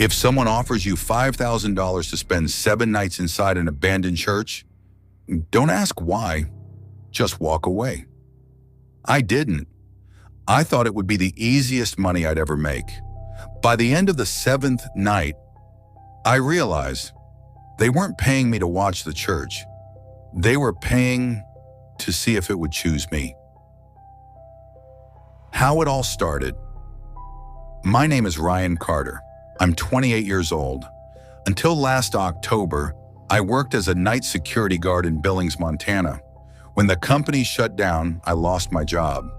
If someone offers you $5,000 to spend 7 nights inside an abandoned church, don't ask why, just walk away. I didn't. I thought it would be the easiest money I'd ever make. By the end of the 7th night, I realized they weren't paying me to watch the church. They were paying to see if it would choose me. How it all started. My name is Ryan Carter. I'm 28 years old. Until last October, I worked as a night security guard in Billings, Montana. When the company shut down, I lost my job.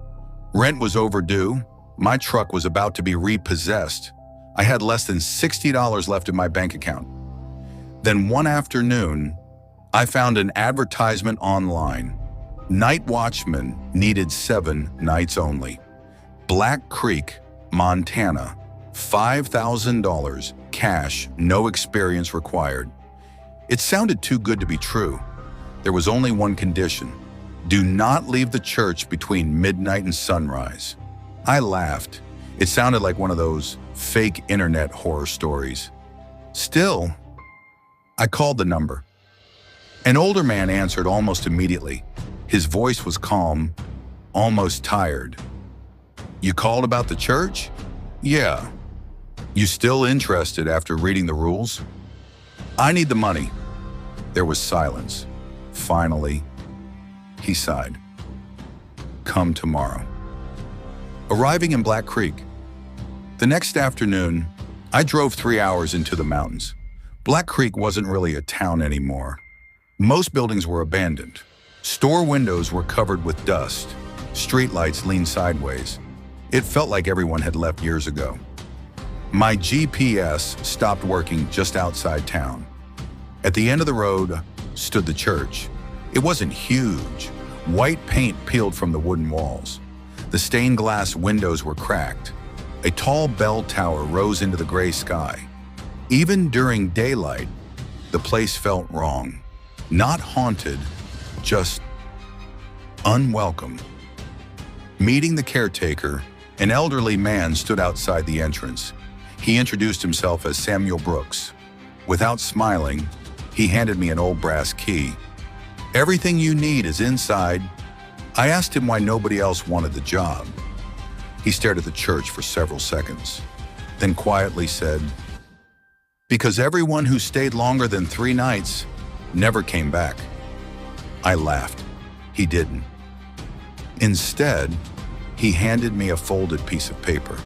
Rent was overdue. My truck was about to be repossessed. I had less than $60 left in my bank account. Then one afternoon, I found an advertisement online. Night watchman needed 7 nights only. Black Creek, Montana, $5,000, cash, no experience required. It sounded too good to be true. There was only one condition. Do not leave the church between midnight and sunrise. I laughed. It sounded like one of those fake internet horror stories. Still, I called the number. An older man answered almost immediately. His voice was calm, almost tired. You called about the church? Yeah. You still interested after reading the rules? I need the money. There was silence. Finally, he sighed. Come tomorrow. Arriving in Black Creek. The next afternoon, I drove 3 hours into the mountains. Black Creek wasn't really a town anymore. Most buildings were abandoned. Store windows were covered with dust. Streetlights leaned sideways. It felt like everyone had left years ago. My GPS stopped working just outside town. At the end of the road stood the church. It wasn't huge. White paint peeled from the wooden walls. The stained glass windows were cracked. A tall bell tower rose into the gray sky. Even during daylight, the place felt wrong. Not haunted, just unwelcome. Meeting the caretaker, an elderly man stood outside the entrance. He introduced himself as Samuel Brooks. Without smiling, he handed me an old brass key. Everything you need is inside. I asked him why nobody else wanted the job. He stared at the church for several seconds, then quietly said, "Because everyone who stayed longer than 3 nights never came back." I laughed. He didn't. Instead, he handed me a folded piece of paper.